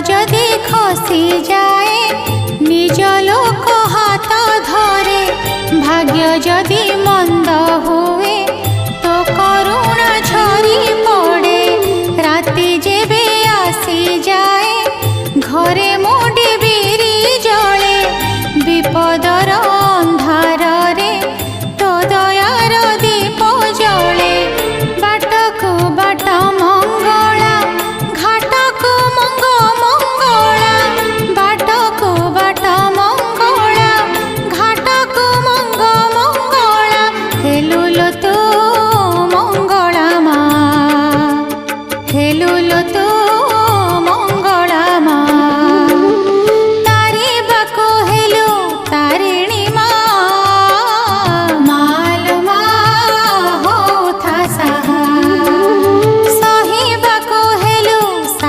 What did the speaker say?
যদি খসি যায় নিজ লোক হাত ধরে, ভাগ্য যদি মন্দ হুয়ে তো করুণা ঝরি পড়ে। রাতি যেবে আসি যায় ঘরে